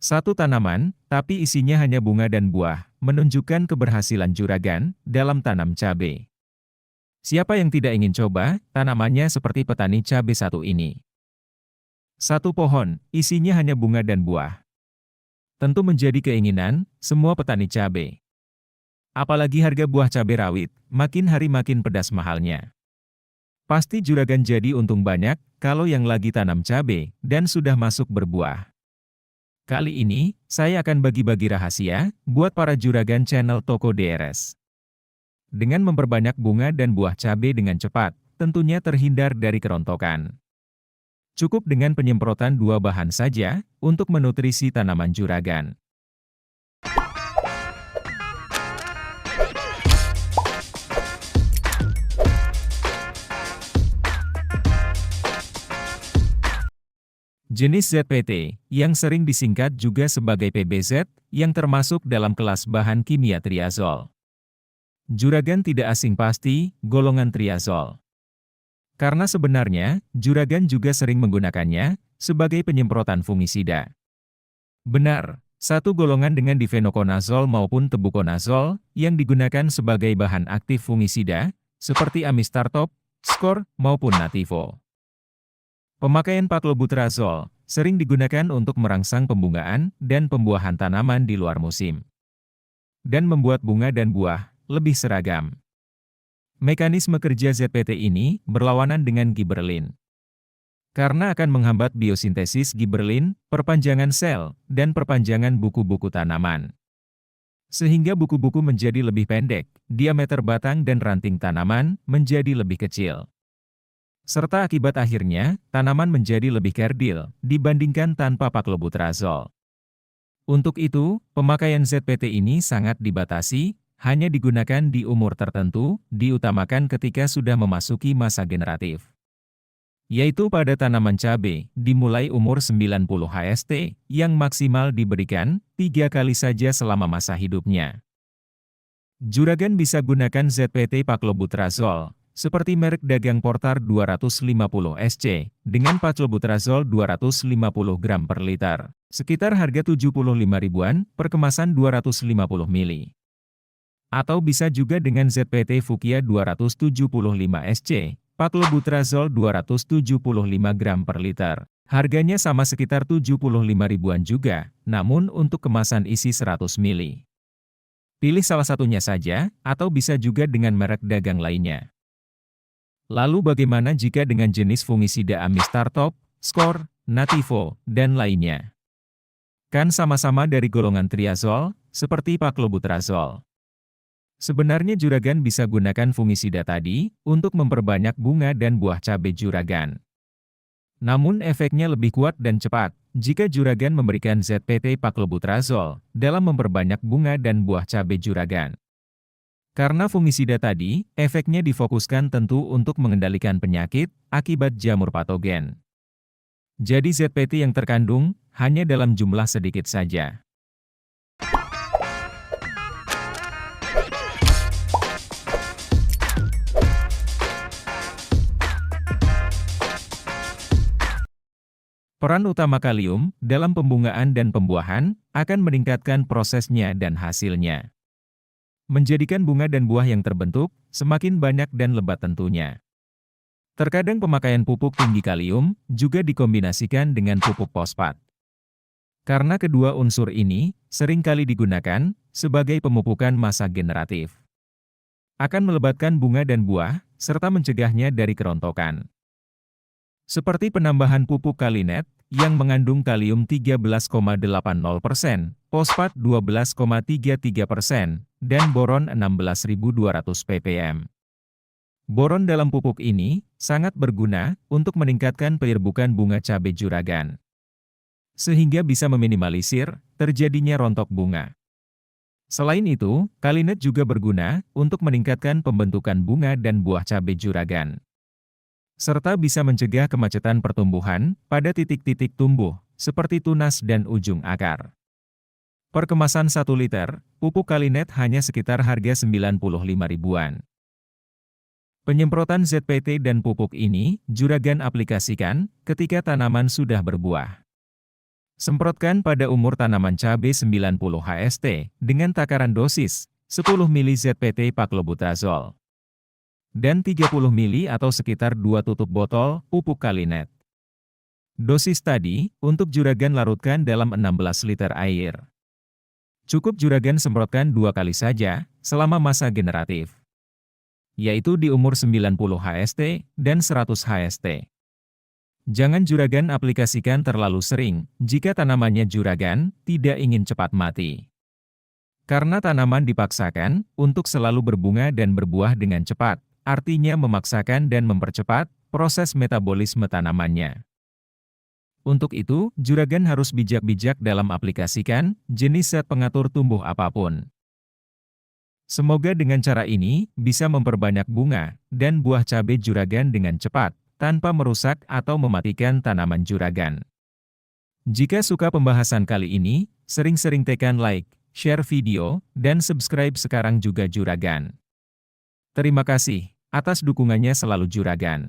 Satu tanaman, tapi isinya hanya bunga dan buah, menunjukkan keberhasilan juragan dalam tanam cabai. Siapa yang tidak ingin coba tanamannya seperti petani cabai satu ini? Satu pohon, isinya hanya bunga dan buah. Tentu menjadi keinginan semua petani cabai. Apalagi harga buah cabai rawit, makin hari makin pedas mahalnya. Pasti juragan jadi untung banyak kalau yang lagi tanam cabai dan sudah masuk berbuah. Kali ini, saya akan bagi-bagi rahasia buat para juragan channel Toko DRS. Dengan memperbanyak bunga dan buah cabai dengan cepat, tentunya terhindar dari kerontokan. Cukup dengan penyemprotan 2 bahan saja untuk menutrisi tanaman juragan. Jenis ZPT, yang sering disingkat juga sebagai PBZ, yang termasuk dalam kelas bahan kimia triazol. Juragan tidak asing pasti, golongan triazol. Karena sebenarnya, juragan juga sering menggunakannya sebagai penyemprotan fungisida. Benar, satu golongan dengan difenokonazol maupun tebukonazol yang digunakan sebagai bahan aktif fungisida, seperti amistartop, skor, maupun nativo. Pemakaian paklobutrazol sering digunakan untuk merangsang pembungaan dan pembuahan tanaman di luar musim, dan membuat bunga dan buah lebih seragam. Mekanisme kerja ZPT ini berlawanan dengan giberelin. Karena akan menghambat biosintesis giberelin, perpanjangan sel, dan perpanjangan buku-buku tanaman. Sehingga buku-buku menjadi lebih pendek, diameter batang dan ranting tanaman menjadi lebih kecil. Serta akibat akhirnya, tanaman menjadi lebih kerdil dibandingkan tanpa paklobutrazol. Untuk itu, pemakaian ZPT ini sangat dibatasi, hanya digunakan di umur tertentu, diutamakan ketika sudah memasuki masa generatif. Yaitu pada tanaman cabai, dimulai umur 90 HST, yang maksimal diberikan 3 kali saja selama masa hidupnya. Juragan bisa gunakan ZPT paklobutrazol, seperti merek dagang Portar 250 SC, dengan paklobutrazol 250 gram per liter, sekitar harga 75 ribuan per kemasan 250 ml. Atau bisa juga dengan ZPT Fukia 275 SC, paklobutrazol 275 gram per liter. Harganya sama sekitar 75 ribuan juga, namun untuk kemasan isi 100 ml. Pilih salah satunya saja, atau bisa juga dengan merek dagang lainnya. Lalu bagaimana jika dengan jenis fungisida amistartop, skor, nativo, dan lainnya? Kan sama-sama dari golongan triazol, seperti paklobutrazol. Sebenarnya juragan bisa gunakan fungisida tadi untuk memperbanyak bunga dan buah cabai juragan. Namun efeknya lebih kuat dan cepat jika juragan memberikan ZPT paklobutrazol dalam memperbanyak bunga dan buah cabai juragan. Karena fungisida tadi, efeknya difokuskan tentu untuk mengendalikan penyakit akibat jamur patogen. Jadi ZPT yang terkandung hanya dalam jumlah sedikit saja. Peran utama kalium dalam pembungaan dan pembuahan akan meningkatkan prosesnya dan hasilnya. Menjadikan bunga dan buah yang terbentuk semakin banyak dan lebat tentunya. Terkadang pemakaian pupuk tinggi kalium juga dikombinasikan dengan pupuk fosfat. Karena kedua unsur ini seringkali digunakan sebagai pemupukan masa generatif. Akan melebatkan bunga dan buah, serta mencegahnya dari kerontokan. Seperti penambahan pupuk Kalinet, yang mengandung kalium 13,80%, fosfat 12,33%, dan boron 16.200 ppm. Boron dalam pupuk ini sangat berguna untuk meningkatkan penyerbukan bunga cabai juragan. Sehingga bisa meminimalisir terjadinya rontok bunga. Selain itu, Kalinet juga berguna untuk meningkatkan pembentukan bunga dan buah cabai juragan. Serta bisa mencegah kemacetan pertumbuhan pada titik-titik tumbuh, seperti tunas dan ujung akar. Per kemasan 1 liter, pupuk Kalinet hanya sekitar harga 95 ribuan. Penyemprotan ZPT dan pupuk ini juragan aplikasikan ketika tanaman sudah berbuah. Semprotkan pada umur tanaman cabai 90 HST dengan takaran dosis 10 mili ZPT Paklobutrazol dan 30 mili atau sekitar 2 tutup botol pupuk Kalinet. Dosis tadi untuk juragan larutkan dalam 16 liter air. Cukup juragan semprotkan 2 kali saja selama masa generatif, yaitu di umur 90 HST dan 100 HST. Jangan juragan aplikasikan terlalu sering jika tanamannya juragan tidak ingin cepat mati. Karena tanaman dipaksakan untuk selalu berbunga dan berbuah dengan cepat, artinya memaksakan dan mempercepat proses metabolisme tanamannya. Untuk itu, juragan harus bijak-bijak dalam aplikasikan jenis zat pengatur tumbuh apapun. Semoga dengan cara ini bisa memperbanyak bunga dan buah cabai juragan dengan cepat, tanpa merusak atau mematikan tanaman juragan. Jika suka pembahasan kali ini, sering-sering tekan like, share video, dan subscribe sekarang juga juragan. Terima kasih atas dukungannya selalu juragan.